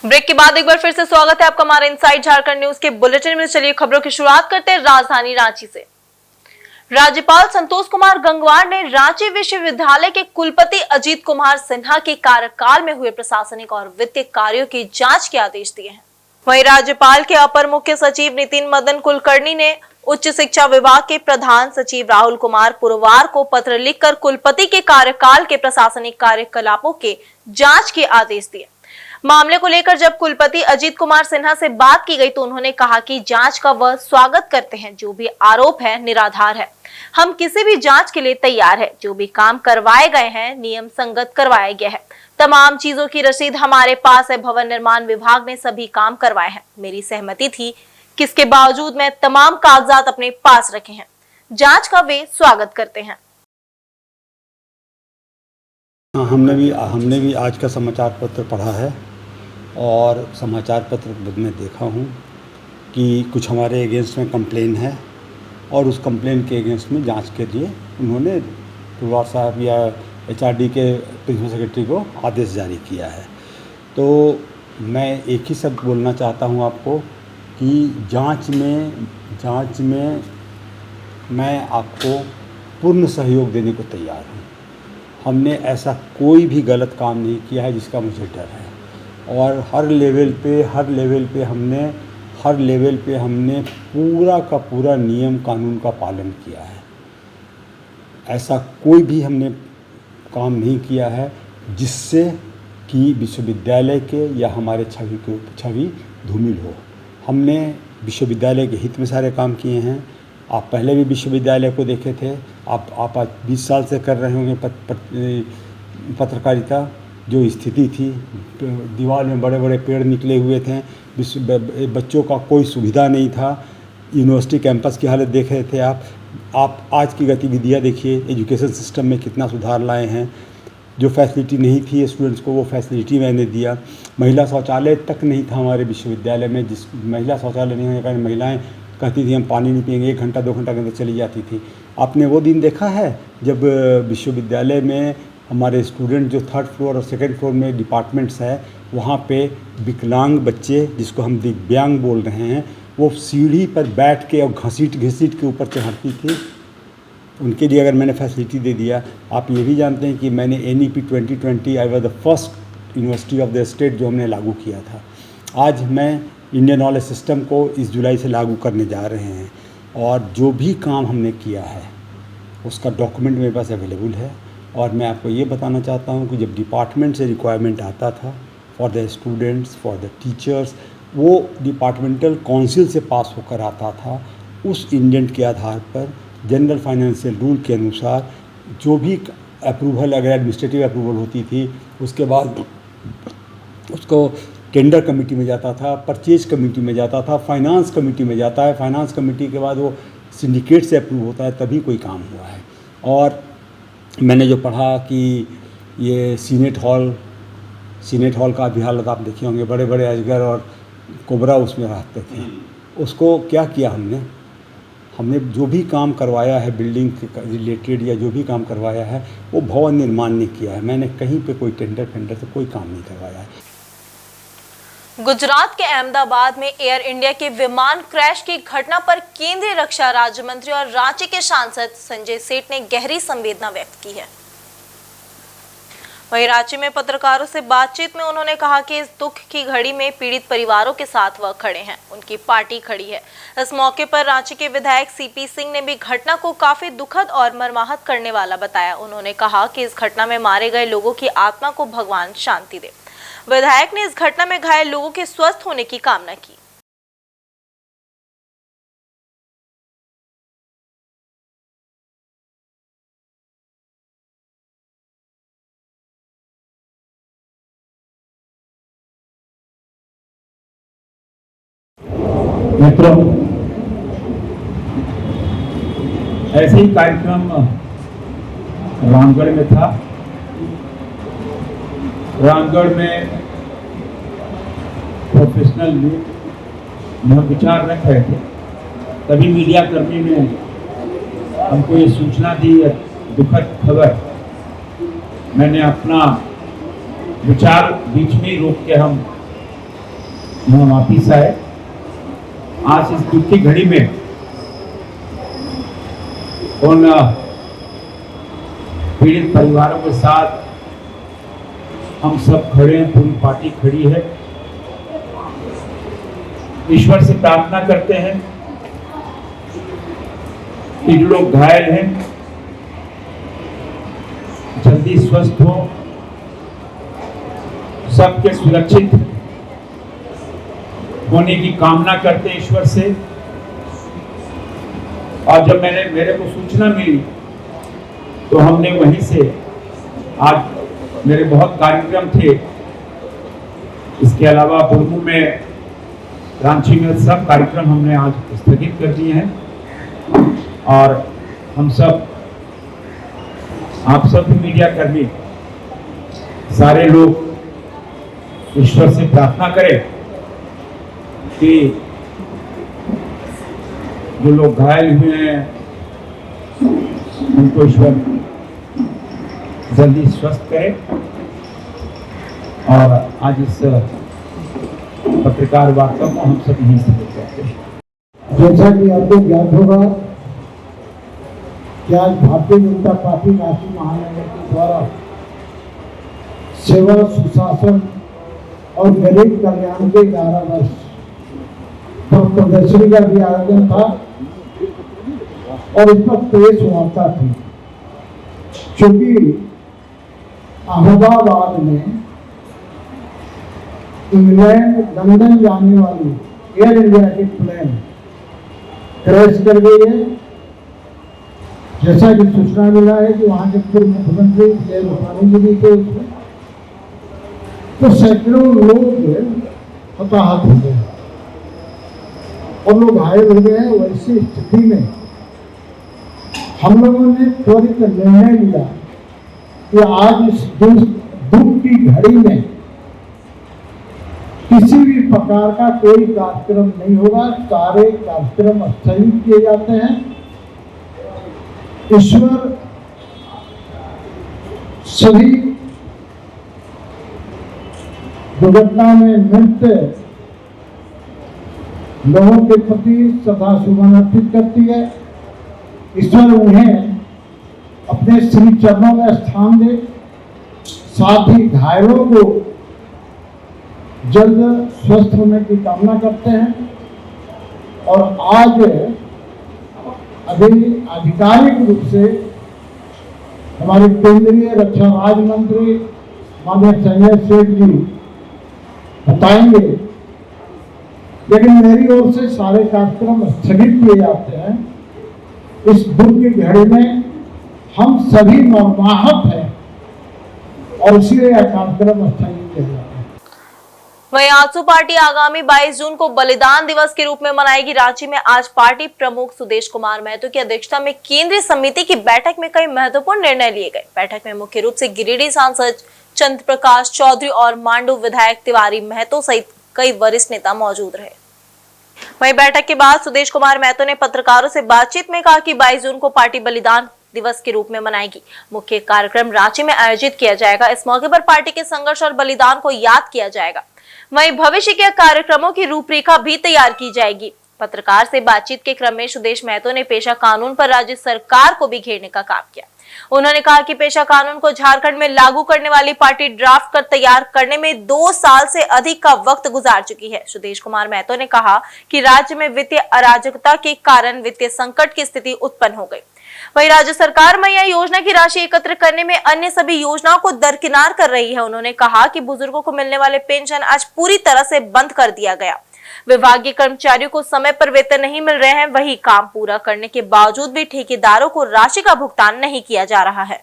Break के बाद एक बार फिर से स्वागत है आपका हमारे इनसाइड झारखंड न्यूज के बुलेटिन में। चलिए खबरों की शुरुआत करते हैं राजधानी रांची से। राज्यपाल संतोष कुमार गंगवार ने रांची विश्वविद्यालय के कुलपति अजीत कुमार सिन्हा के कार्यकाल में हुए प्रशासनिक और वित्तीय कार्यों की जांच के आदेश दिए हैं। वहीं राज्यपाल के अपर मुख्य सचिव नितिन मदन कुलकर्णी ने उच्च शिक्षा विभाग के प्रधान सचिव राहुल कुमार पुरवार को पत्र लिखकर कुलपति के कार्यकाल के प्रशासनिक कार्यकलापों के जांच के आदेश दिए। मामले को लेकर जब कुलपति अजीत कुमार सिन्हा से बात की गई तो उन्होंने कहा कि जांच का वह स्वागत करते हैं। जो भी आरोप है निराधार है। हम किसी भी जांच के लिए तैयार है। जो भी काम करवाए गए हैं नियम संगत करवाया गया है। तमाम चीजों की रसीद हमारे पास है। भवन निर्माण विभाग ने सभी काम करवाए हैं। मेरी सहमति थी किसके बावजूद मैं तमाम कागजात अपने पास रखे हैं। जांच का वे स्वागत करते हैं। हमने भी आज का समाचार पत्र पढ़ा है और समाचार पत्र में देखा हूँ कि कुछ हमारे अगेंस्ट में कंप्लेन है और उस कंप्लेन के अगेंस्ट में जांच के लिए उन्होंने पुरवार साहब या HRD के प्रिंसिपल सेक्रेटरी को आदेश जारी किया है। तो मैं एक ही शब्द बोलना चाहता हूँ आपको कि जांच में मैं आपको पूर्ण सहयोग देने को तैयार हूँ। हमने ऐसा कोई भी गलत काम नहीं किया है जिसका मुझे डर है और हर लेवल पे हमने पूरा का पूरा नियम कानून का पालन किया है। ऐसा कोई भी हमने काम नहीं किया है जिससे कि विश्वविद्यालय के या हमारे छवि धूमिल हो। हमने विश्वविद्यालय के हित में सारे काम किए हैं। आप पहले भी विश्वविद्यालय को देखे थे। आप आज 20 साल से कर रहे होंगे पत्रकारिता। जो स्थिति थी, दीवार में बड़े बड़े पेड़ निकले हुए थे, बच्चों का कोई सुविधा नहीं था। यूनिवर्सिटी कैंपस की हालत देख रहे थे आप आज की गतिविधियां देखिए। एजुकेशन सिस्टम में कितना सुधार लाए हैं। जो फैसिलिटी नहीं थी स्टूडेंट्स को वो फैसिलिटी मैंने दिया। महिला शौचालय तक नहीं था हमारे विश्वविद्यालय में। जिस महिला शौचालय नहीं होने के कारण महिलाएँ कहती थी हम पानी नहीं पिएंगे, 1 घंटा 2 घंटा के अंदर चली जाती थी। आपने वो दिन देखा है जब विश्वविद्यालय में हमारे स्टूडेंट जो 3rd फ्लोर और 2nd फ्लोर में डिपार्टमेंट्स है वहाँ पे विकलांग बच्चे जिसको हम दिव्यांग बोल रहे हैं वो सीढ़ी पर बैठ के और घसीट के ऊपर चढ़ती थी। उनके लिए अगर मैंने फैसिलिटी दे दिया। आप ये भी जानते हैं कि मैंने NEP 2020 I was the first university of the state जो हमने लागू किया था। आज मैं इंडियन नॉलेज सिस्टम को इस जुलाई से लागू करने जा रहे हैं और जो भी काम हमने किया है उसका डॉक्यूमेंट मेरे पास अवेलेबल है। और मैं आपको ये बताना चाहता हूँ कि जब डिपार्टमेंट से रिक्वायरमेंट आता था for the students, for the teachers, वो डिपार्टमेंटल काउंसिल से पास होकर आता था। उस इंडेंट के आधार पर जनरल फाइनेंशियल रूल के अनुसार जो भी अप्रूवल, अगर एडमिनिस्ट्रेटिव अप्रूवल होती थी उसके बाद उसको टेंडर कमेटी में जाता था, परचेज कमेटी में जाता था, फाइनेंस कमेटी में जाता है। फाइनेंस कमेटी के बाद वो सिंडिकेट से अप्रूव होता है, तभी कोई काम हुआ है। और मैंने जो पढ़ा कि ये सीनेट हॉल का भी हालत आप देखे होंगे। बड़े बड़े अजगर और कोबरा उसमें रहते थे। उसको क्या किया हमने जो भी काम करवाया है बिल्डिंग के रिलेटेड या जो भी काम करवाया है वो भवन निर्माण नहीं किया है। मैंने कहीं पे कोई टेंडर से कोई काम नहीं करवाया है। गुजरात के अहमदाबाद में एयर इंडिया के विमान क्रैश की घटना पर केंद्रीय रक्षा राज्य मंत्री और रांची के सांसद संजय सेठ ने गहरी संवेदना व्यक्त की है। वहीं रांची में पत्रकारों से बातचीत में उन्होंने कहा कि इस दुख की घड़ी में पीड़ित परिवारों के साथ वह खड़े हैं, उनकी पार्टी खड़ी है। इस मौके पर रांची के विधायक CP सिंह ने भी घटना को काफी दुखद और मर्माहत करने वाला बताया। उन्होंने कहा कि इस घटना में मारे गए लोगों की आत्मा को भगवान शांति दे। विधायक ने इस घटना में घायल लोगों के स्वस्थ होने की कामना की। मित्रों, ऐसे ही कार्यक्रम रामगढ़ में था। रामगढ़ में प्रोफेशनल लोग विचार रख रहे थे, तभी मीडिया कर्मी ने हमको ये सूचना दी, दुखद खबर। मैंने अपना विचार बीच में ही रोक के हम यहाँ वापिस आए। आज इस दुख की घड़ी में उन पीड़ित परिवारों के साथ हम सब खड़े हैं, पूरी पार्टी खड़ी है। ईश्वर से प्रार्थना करते हैं कि जो लोग घायल हैं जल्दी स्वस्थ हो, सबके सुरक्षित होने की कामना करते हैं ईश्वर से। और जब मेरे को सूचना मिली तो हमने वहीं से, आज मेरे बहुत कार्यक्रम थे, इसके अलावा बुरमू में, रांची में सब कार्यक्रम हमने आज स्थगित कर दिए हैं। और हम सब, आप सब भी मीडिया कर्मी, सारे लोग ईश्वर से प्रार्थना करें कि जो लोग घायल हुए हैं उनको ईश्वर जल्दी स्वस्थ करे। और आज इस पत्रकार वार्ता को हम सब यहीं से करते हैं। जैसा कि आपको ज्ञात होगा कि आज भारतीय जनता पार्टी रांची महानगर के द्वारा सेवा, सुशासन और गरीब कल्याण के 11 वर्ष पर प्रदर्शनी का भी आयोजन था और इस पर प्रेस वार्ता थी। क्योंकि अहमदाबाद में इंग्लैंड, लंदन जाने वाली एयर इंडिया की प्लेन क्रैश कर गई है। जैसा कि सूचना मिला है कि वहां के पूर्व मुख्यमंत्री जय रूपाणी जी भी थे उसमें, तो सैकड़ों लोग हताहत हो गए और लोग घायल हो गए हैं। वैसी स्थिति में हम लोगों ने त्वरित निर्णय लिया कि आज इस दुख की घड़ी में किसी भी प्रकार का कोई कार्यक्रम नहीं होगा। सारे कार्यक्रम स्थगित किए जाते हैं। ईश्वर सभी दुर्घटना में मृत लोगों के प्रति सदा सुमन अर्पित करती है। ईश्वर उन्हें अपने श्री चरणों में स्थान दे, साथ ही घायलों को जल्द स्वस्थ होने की कामना करते हैं। और आज अभी आधिकारिक रूप से हमारे केंद्रीय रक्षा राज्य मंत्री माननीय संजय सेठ जी बताएंगे, लेकिन मेरी ओर से सारे कार्यक्रम स्थगित किए जाते हैं। इस दुख की घड़ी में हम सभी मर्माहत हैं और इसलिए यह कार्यक्रम स्थगित किया जाता है। वहीं आजसू पार्टी आगामी 22 जून को बलिदान दिवस के रूप में मनाएगी। रांची में आज पार्टी प्रमुख सुदेश कुमार महतो की अध्यक्षता में केंद्रीय समिति की बैठक में कई महत्वपूर्ण निर्णय लिए गए। बैठक में मुख्य रूप से गिरिडीह सांसद चंद्र प्रकाश चौधरी और मांडू विधायक तिवारी महतो सहित कई वरिष्ठ नेता मौजूद रहे। वहीं बैठक के बाद सुदेश कुमार महतो ने पत्रकारों से बातचीत में कहा कि 22 जून को पार्टी बलिदान दिवस के रूप में मनाएगी। मुख्य कार्यक्रम रांची में आयोजित किया जाएगा। इस मौके पर पार्टी के संघर्ष और बलिदान को याद किया जाएगा। वहीं भविष्य के कार्यक्रमों की रूपरेखा भी तैयार की जाएगी। पत्रकार से बातचीत के क्रम में सुदेश महतो ने पेशा कानून पर राज्य सरकार को भी घेरने का काम किया। उन्होंने कहा कि पेशा कानून को झारखंड में लागू करने वाली पार्टी ड्राफ्ट कर तैयार करने में 2 साल से अधिक का वक्त गुजार चुकी है। सुदेश कुमार महतो ने कहा कि राज्य में वित्तीय अराजकता के कारण वित्तीय संकट की स्थिति उत्पन्न हो गई। वहीं राज्य सरकार मैया योजना की राशि एकत्र करने में अन्य सभी योजनाओं को दरकिनार कर रही है। उन्होंने कहा कि बुजुर्गों को मिलने वाले पेंशन आज पूरी तरह से बंद कर दिया गया। विभागीय कर्मचारियों को समय पर वेतन नहीं मिल रहे हैं। वही काम पूरा करने के बावजूद भी ठेकेदारों को राशि का भुगतान नहीं किया जा रहा है।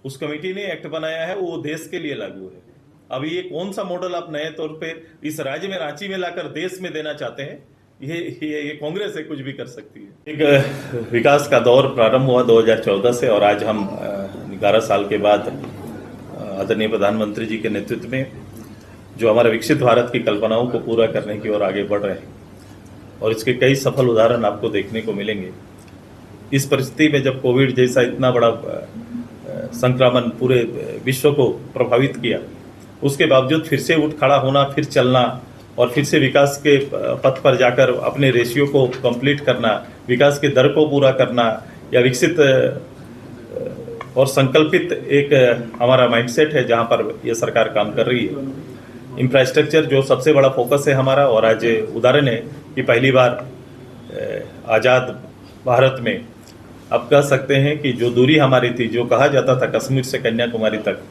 उस कमेटी ने एक्ट बनाया है, वो देश के लिए लागू है। अभी ये कौन सा मॉडल आप नए तौर पे इस राज्य में रांची में लाकर देश में देना चाहते हैं, ये कांग्रेस है, कुछ भी कर सकती है। एक विकास का दौर प्रारंभ हुआ 2014 से और आज हम 11 साल के बाद आदरणीय प्रधानमंत्री जी के नेतृत्व में जो हमारे विकसित भारत की कल्पनाओं को पूरा करने की ओर आगे बढ़ रहे हैं और इसके कई सफल उदाहरण आपको देखने को मिलेंगे। इस परिस्थिति में जब कोविड जैसा इतना बड़ा संक्रमण पूरे विश्व को प्रभावित किया उसके बावजूद फिर से उठ खड़ा होना, फिर चलना और फिर से विकास के पथ पर जाकर अपने रेशियो को कंप्लीट करना, विकास के दर को पूरा करना या विकसित और संकल्पित एक हमारा माइंडसेट है जहां पर यह सरकार काम कर रही है। इंफ्रास्ट्रक्चर जो सबसे बड़ा फोकस है हमारा, और आज उदाहरण है कि पहली बार आज़ाद भारत में अब कह सकते हैं कि जो दूरी हमारी थी, जो कहा जाता था कश्मीर से कन्याकुमारी तक,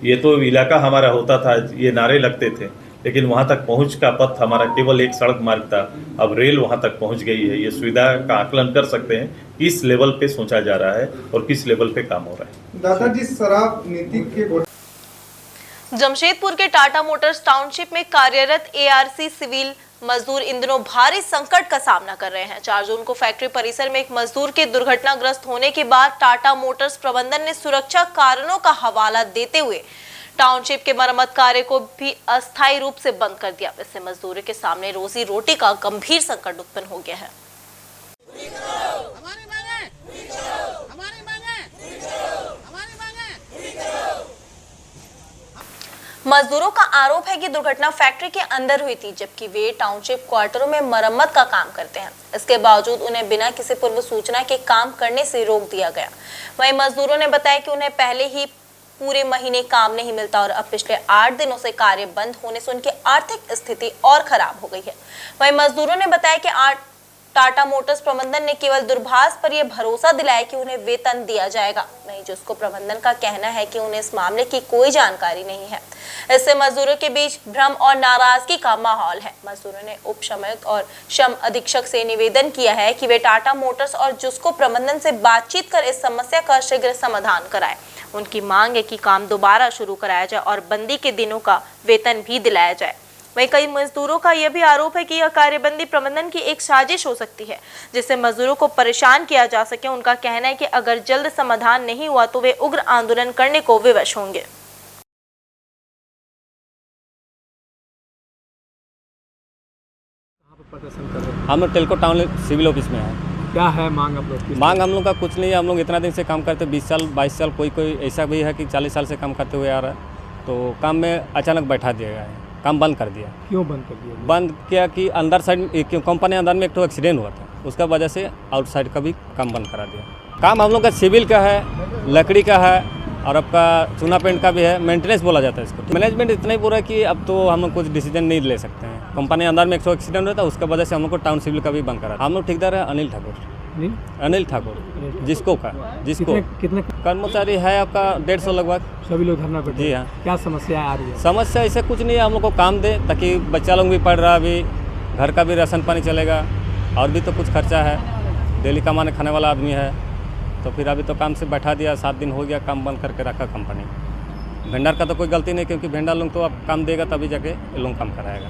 ये तो इलाका हमारा होता था, ये नारे लगते थे, लेकिन वहाँ तक पहुँच का पथ हमारा केवल एक सड़क मार्ग था, अब रेल वहाँ तक पहुँच गई है। ये सुविधा का आकलन कर सकते हैं किस लेवल पे सोचा जा रहा है और किस लेवल पे काम हो रहा है। दादाजी, शराब नीति के जमशेदपुर के टाटा मोटर्स टाउनशिप में कार्यरत एआरसी सिविल मजदूर इन दिनों भारी संकट का सामना कर रहे हैं। 4 जून को फैक्ट्री परिसर में एक मजदूर के दुर्घटनाग्रस्त होने के बाद टाटा मोटर्स प्रबंधन ने सुरक्षा कारणों का हवाला देते हुए टाउनशिप के मरम्मत कार्य को भी अस्थायी रूप से बंद कर दिया। इससे मजदूरों के सामने रोजी रोटी का गंभीर संकट उत्पन्न हो गया है। मजदूरों का आरोप है कि दुर्घटना फैक्ट्री के अंदर हुई थी, जबकि वे टाउनशिप क्वार्टरों में मरम्मत का काम करते हैं। इसके बावजूद उन्हें बिना किसी पूर्व सूचना के काम करने से रोक दिया गया। वहीं मजदूरों ने बताया कि उन्हें पहले ही पूरे महीने काम नहीं मिलता और अब पिछले 8 दिनों से कार्य बंद होने से उनकी आर्थिक स्थिति और खराब हो गई है। वहीं मजदूरों ने बताया कि टाटा मोटर्स प्रबंधन ने केवल दूरभाष पर यह भरोसा दिलाया कि उन्हें वेतन दिया जाएगा, वहीं जिसको प्रबंधन का कहना है कि उन्हें इस मामले की कोई जानकारी नहीं है। इससे मजदूरों के बीच भ्रम और नाराजगी का माहौल है। मजदूरों ने उप श्रमिक और श्रम अधीक्षक से निवेदन किया है कि वे टाटा मोटर्स और जिसको प्रबंधन से बातचीत कर इस समस्या का शीघ्र समाधान कराएं। उनकी मांग है कि काम दोबारा शुरू कराया जाए और बंदी के दिनों का वेतन भी दिलाया जाए। वहीं कई मजदूरों का यह भी आरोप है कि यह कार्यबंदी प्रबंधन की एक साजिश हो सकती है, जिससे मजदूरों को परेशान किया जा सके। उनका कहना है कि अगर जल्द समाधान नहीं हुआ तो वे उग्र आंदोलन करने को विवश होंगे। हम लोग टेल्को टाउन सिविल ऑफिस में हैं। क्या है मांग आप लोग की? मांग हम लोग का कुछ नहीं है। हम लोग इतना दिन से काम करते 20 साल 22 साल, कोई ऐसा भी है कि 40 साल से काम करते हुए आ रहा है, तो काम में अचानक बैठा दिया गया है, काम बंद कर दिया। क्यों बंद कर दिया? बंद किया कि अंदर साइड क्यों कंपनी अंदर में एक तो एक्सीडेंट हुआ था, उसका वजह से आउटसाइड का भी काम बंद करा दिया। काम हम लोग का सिविल का है, लकड़ी का है और आपका चूना पेंट का भी है। मेंटेनेंस बोला जाता है इसको। मैनेजमेंट इतना ही पूरा कि अब तो हम लोग कुछ डिसीजन नहीं ले सकते हैं। कंपनी अंदर में एक एक्सीडेंट हुआ था, उसका वजह से हम लोग को टाउन सिविल का भी बंद करा। हम लोग ठेकेदार है अनिल ठाकुर जिसको कितने कर्मचारी है आपका 150 लगभग। सभी लोग धरना पर? जी हाँ। क्या समस्या आ रही है? समस्या ऐसे कुछ नहीं है, हम लोग को काम दे ताकि बच्चा लोग भी पढ़ रहा, अभी घर का भी राशन पानी चलेगा और भी तो कुछ खर्चा है, डेली कमाने खाने वाला आदमी है। तो फिर अभी तो काम से बैठा दिया, 7 दिन हो गया काम बंद करके रखा कंपनी। वेंडर का तो कोई गलती नहीं, क्योंकि वेंडर लोग तो अब काम देगा तभी जाके ये लोग काम कराएगा।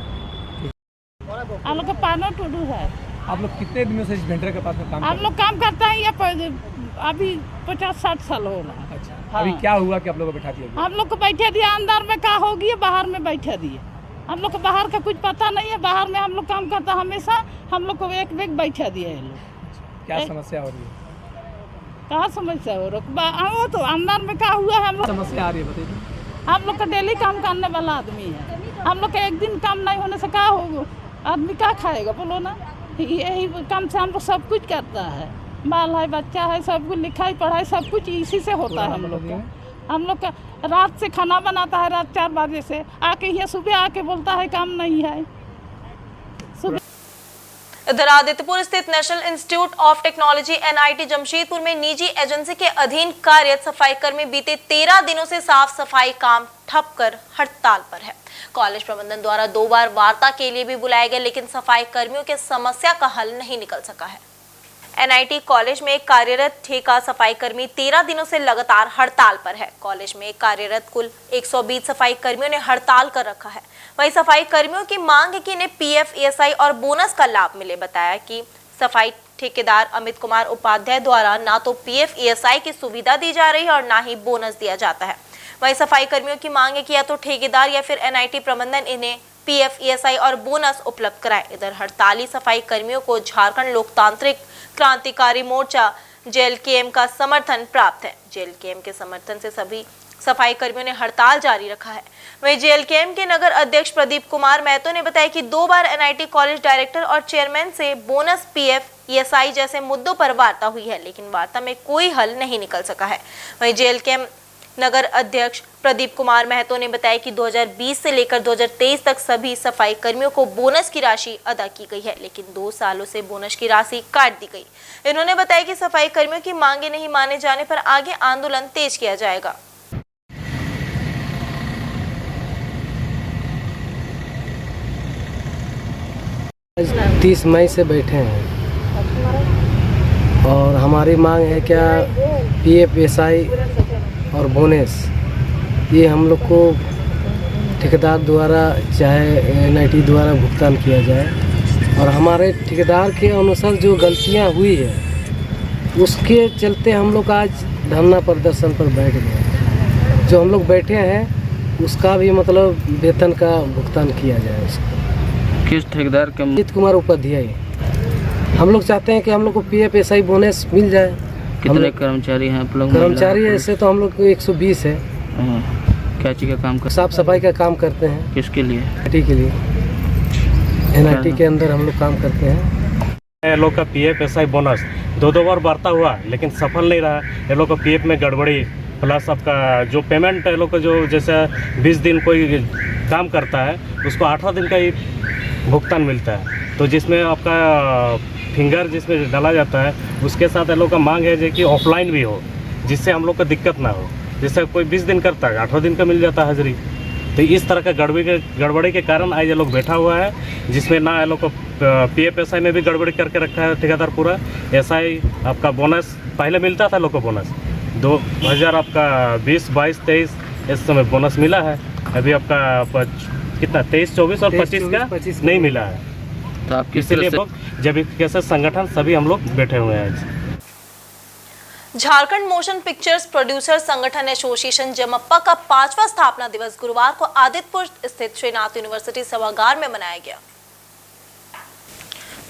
हम लोग का पानो टूडू है। आप लोग कितने दिनों से इस वेंडर के पास में काम हम लोग काम करता है, ये अभी 50-60 साल हो रहा। अच्छा। हाँ। अभी क्या हुआ कि आप लोग को बैठा दिया? हम लोग को बैठा दिया, अंदर में क्या होगी बाहर में बैठा दिए। हम लोग को बाहर का कुछ पता नहीं है, बाहर में हम लोग काम करता हमेशा, हम लोग को एक बैग बैठा दिया है लोग। क्या समस्या हो रही है? कहाँ समस्या हो रहा? वो तो अंदर में क्या हुआ है, हम लोग समस्या आ रही है बताइए। हम लोग का डेली काम करने वाला आदमी है। हम लोग का एक दिन काम नहीं होने से क्या होगा, आदमी क्या खाएगा बोलो ना। यही काम से हम लोग सब कुछ करता है, बाल है, बच्चा है, सब कुछ लिखाई पढ़ाई सब कुछ इसी से होता है। हम लोग का रात से खाना बनाता है, रात 4 बजे से आके ये सुबह आके बोलता है काम नहीं है। इधर आदित्यपुर स्थित national institute of technology NIT Jamshedpur में निजी एजेंसी के अधीन कार्यरत सफाई कर्मी बीते 13 दिनों से साफ सफाई काम ठप कर हड़ताल पर है। कॉलेज प्रबंधन द्वारा 2 बार वार्ता के लिए भी बुलाया गया, लेकिन सफाई कर्मियों के समस्या का हल नहीं निकल सका है। NIT कॉलेज में कार्यरत ठेका सफाई कर्मी 13 दिनों से लगातार हड़ताल पर है। कॉलेज में कार्यरत कुल 120 सफाई कर्मियों ने हड़ताल कर रखा है। वहीं सफाई कर्मियों की मांग है कि इन्हें PF, ESI और बोनस का लाभ मिले। बताया कि सफाई ठेकेदार अमित कुमार उपाध्याय द्वारा ना तो PF, ESI की सुविधा दी जा रही है और ना ही बोनस दिया जाता है। वहीं सफाई कर्मियों की मांग है कि या तो ठेकेदार या फिर NIT प्रबंधन इन्हें PF, ESI और बोनस उपलब्ध कराए। इधर हड़ताली सफाई कर्मियों को झारखंड लोकतांत्रिक क्रांतिकारी मोर्चा जेएलकेएम का समर्थन प्राप्त है। जेएलकेएम के समर्थन से सभी सफाई कर्मियों ने हड़ताल जारी रखा है। वहीं जेएलकेएम के नगर अध्यक्ष प्रदीप कुमार महतो ने बताया कि 2 बार एनआईटी कॉलेज डायरेक्टर और चेयरमैन से बोनस, पीएफ, ईएसआई जैसे मुद्दों पर वार्ता हुई है, लेकिन वार्ता में कोई हल नहीं निकल सका है। वहीं जेएलकेएम नगर अध्यक्ष प्रदीप कुमार महतो ने बताया कि 2020 से लेकर 2023 तक सभी सफाई कर्मियों को बोनस की राशि अदा की गई है, लेकिन 2 सालों से बोनस की राशि काट दी गई। इन्होंने बताया कि सफाई कर्मियों की मांगे नहीं माने जाने पर आगे आंदोलन तेज किया जाएगा। 30 मई से बैठे हैं और हमारी मांग है क्या, पीएफ, एसआई और बोनस ये हम लोग को ठेकेदार द्वारा चाहे एनआईटी द्वारा भुगतान किया जाए और हमारे ठेकेदार के अनुसार जो गलतियां हुई है उसके चलते हम लोग आज धरना प्रदर्शन पर बैठ गए। जो हम लोग बैठे हैं उसका भी मतलब वेतन का भुगतान किया जाए। उसको किस ठेकेदार का? अजीत कुमार उपाध्याय। हम लोग चाहते हैं कि हम लोग को पीएफ, एसआई, बोनस मिल जाए। कितने कर्मचारी हैं आप लोग? कर्मचारी ऐसे तो हम लोग को 120 है। क्या चीज़ का काम साफ सफाई का काम करते हैं। किसके लिए? एनआईटी के लिए। एनआईटी के अंदर हम लोग काम करते हैं। ये लोग का पीएफ, एसआई, बोनस 2 बार वार्ता हुआ लेकिन सफल नहीं रहा। ये लोग का पीएफ में गड़बड़ी, प्लस आपका जो पेमेंट है लोग का जो जैसे 20 दिन कोई काम करता है उसको 18 दिन का ही भुगतान मिलता है। तो जिसमें आपका फिंगर जिसमें डाला जाता है उसके साथ ये लोग का मांग है कि ऑफलाइन भी हो, जिससे हम लोग को दिक्कत ना हो। जैसे कोई 20 दिन करता है 18 दिन का मिल जाता है हाजिरी। तो इस तरह का गड़बड़ी के कारण आज ये लोग बैठा हुआ है, जिसमें ना ये लोग को पीएफ, एसआई में भी गड़बड़ी करके रखा है ठेकेदार पूरा। एसआई आपका बोनस पहले मिलता था लोग को, बोनस 2000 आपका 20, 22, 23 इस समय बोनस मिला है। अभी आपका कितना 23, 24 और 25 का नहीं मिला है। तो आप किस इसलिए तरह से जब कैसे संगठन सभी हम लोग बैठे हुए हैं आज। झारखंड मोशन पिक्चर्स प्रोड्यूसर संगठन एसोसिएशन जमप्पा का 5वां स्थापना दिवस गुरुवार को आदित्यपुर स्थित श्रीनाथ यूनिवर्सिटी सभागार में मनाया गया।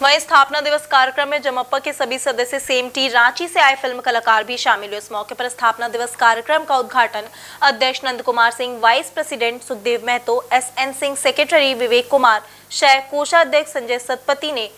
वहीं स्थापना दिवस कार्यक्रम में जमप्पा के सभी सदस्य, सेम टी, रांची से आए फिल्म कलाकार भी शामिल हुए। इस मौके पर स्थापना दिवस कार्यक्रम का उद्घाटन अध्यक्ष Nand Kumar Singh, vice president Sukhdev Mahato, S N Singh, secretary Vivek Kumar, कोषाध्यक्ष संजय सतपति ने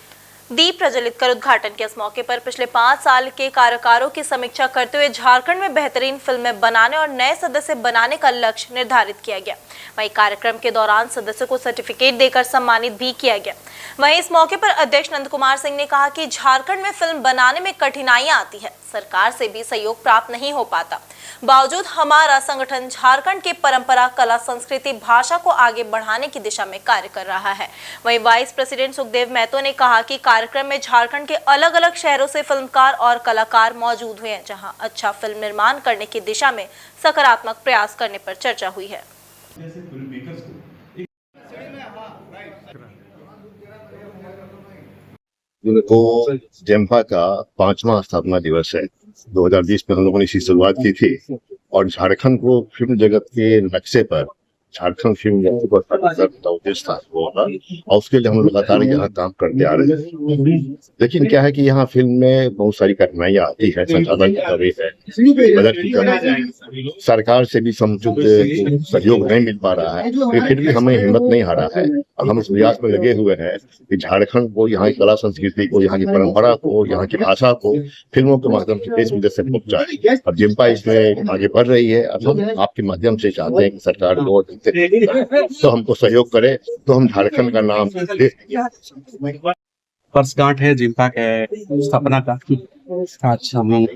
दीप प्रज्वलित कर उद्घाटन किया। इस मौके पर पिछले 5 साल के कार्यकालों की समीक्षा करते हुए झारखंड में बेहतरीन फिल्में बनाने और नए सदस्य बनाने का लक्ष्य निर्धारित किया गया। वहीं कार्यक्रम के दौरान सदस्यों को सर्टिफिकेट देकर सम्मानित भी किया गया। वहीं इस मौके पर अध्यक्ष नंद कुमार सिंह ने कहा कि झारखंड में फिल्म बनाने में कठिनाइयां आती है, सरकार से भी सहयोग प्राप्त नहीं हो पाता। बावजूद हमारा संगठन झारखंड की परंपरा, कला, संस्कृति, भाषा को आगे बढ़ाने की दिशा में कार्य कर रहा है। वहीं वाइस प्रेसिडेंट सुखदेव महतो ने कहा कि कार्यक्रम में झारखंड के अलग अलग शहरों से फिल्मकार और कलाकार मौजूद हुए हैं, जहां अच्छा फिल्म निर्माण करने की दिशा में सकारात्मक प्रयास करने पर चर्चा हुई है। को जेम्पा का 5वां स्थापना दिवस है। 2020 में हम लोगों ने इसकी शुरुआत की थी और झारखंड को फिल्म जगत के नक्शे पर, झारखंड फिल्म जगत पर उद्देश्य था और उसके लिए हम लगातार यहाँ काम करते आ रहे हैं। लेकिन क्या है कि यहाँ फिल्म में बहुत सारी कठिनाइयाँ आती है, संसाधन की कमी है, बजट की कमी है, सरकार से भी समुचित सहयोग नहीं मिल पा रहा है। फिर भी हमें हिम्मत नहीं हारा है और हम इस प्रयास में लगे हुए हैं कि झारखंड को, यहाँ की कला संस्कृति को, यहाँ की परंपरा को, यहाँ की भाषा को फिल्मों के माध्यम से देश विदेश से पहुंचाए। और जिम्पा इसमें आगे बढ़ रही है। अब हम आपके माध्यम से चाहते हैं कि सरकार को तो हमको सहयोग करे तो हम झारखंड का नाम वर्षगांठ है जिम्पा के स्थापना का। आज हम लोग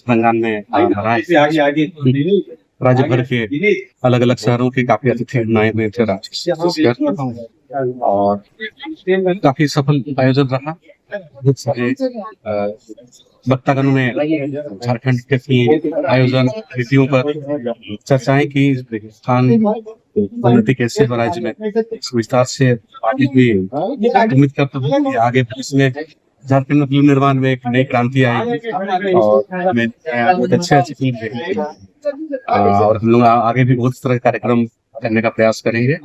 प्रांगण में राज्य भर के अलग अलग शहरों के काफी अतिथि आए हुए थे और काफी सफल आयोजन रहा। बहुत सारे वक्तागणों ने झारखंड के आयोजन नीतियों पर चर्चाएं की, स्थान उन्नति कैसे हो राज्य में विस्तार से आगे भी उम्मीद करता हूँ कि आगे इसमें झारखंड में फिल्म निर्माण में एक नई क्रांति आएगी और हमें बहुत अच्छे फिल्म देखेंगे और हम लोग आगे भी बहुत तरह के कार्यक्रम करने का प्रयास करेंगे।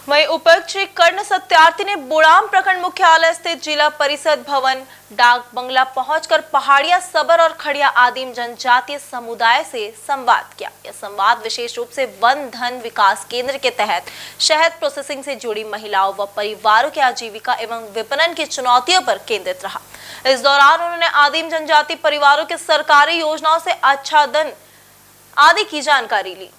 वहीं उपायुक्त श्री कर्ण सत्यार्थी ने बोड़ाम प्रखंड मुख्यालय स्थित जिला परिषद भवन डाक बंगला पहुंचकर पहाड़िया, सबर और खड़िया आदिम जनजातीय समुदाय से संवाद किया। यह संवाद विशेष रूप से वन धन विकास केंद्र के तहत शहद प्रोसेसिंग से जुड़ी महिलाओं व परिवारों की आजीविका एवं विपणन की चुनौतियों पर केंद्रित रहा। इस दौरान उन्होंने आदिम जनजाति परिवारों के सरकारी योजनाओं से आच्छादन आदि की जानकारी ली।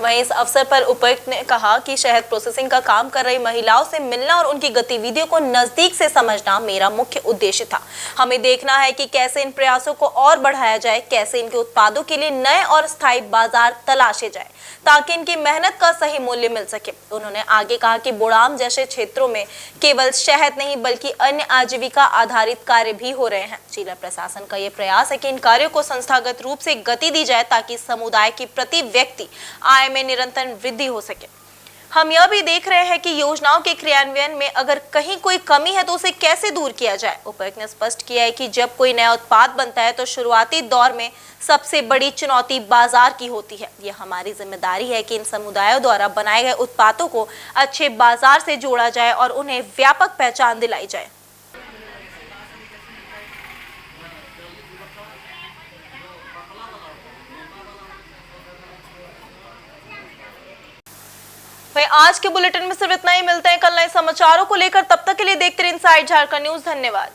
वहीं इस अवसर पर उपायुक्त ने कहा कि शहद प्रोसेसिंग का काम कर रही महिलाओं से मिलना और उनकी गतिविधियों को नजदीक से समझना मेरा मुख्य उद्देश्य था। हमें देखना है कि कैसे इन प्रयासों को और बढ़ाया जाए, कैसे इनके उत्पादों के लिए नए और स्थायी बाजार तलाशे जाए ताकि इनकी मेहनत का सही मूल्य मिल सके। उन्होंने आगे कहा कि बोड़ाम जैसे क्षेत्रों में केवल शहद नहीं बल्कि अन्य आजीविका आधारित कार्य भी हो रहे हैं। जिला प्रशासन का यह प्रयास है कि इन कार्यों को संस्थागत रूप से गति दी जाए ताकि समुदाय की प्रति व्यक्ति आय में निरंतर वृद्धि हो सके। हम यह भी देख रहे हैं कि योजनाओं के क्रियान्वयन में अगर कहीं कोई कमी है तो उसे कैसे दूर किया जाए। उपायुक्त ने स्पष्ट किया है कि जब कोई नया उत्पाद बनता है तो शुरुआती दौर में सबसे बड़ी चुनौती बाजार की होती है। यह हमारी जिम्मेदारी है कि इन समुदायों द्वारा बनाए गए उत्पादों को अच्छे बाजार से जोड़ा जाए और उन्हें व्यापक पहचान दिलाई जाए। वहीं आज के बुलेटिन में सिर्फ इतना ही। मिलते हैं कल नए समाचारों को लेकर, तब तक के लिए देखते रहिए इनसाइड झारखंड न्यूज। धन्यवाद।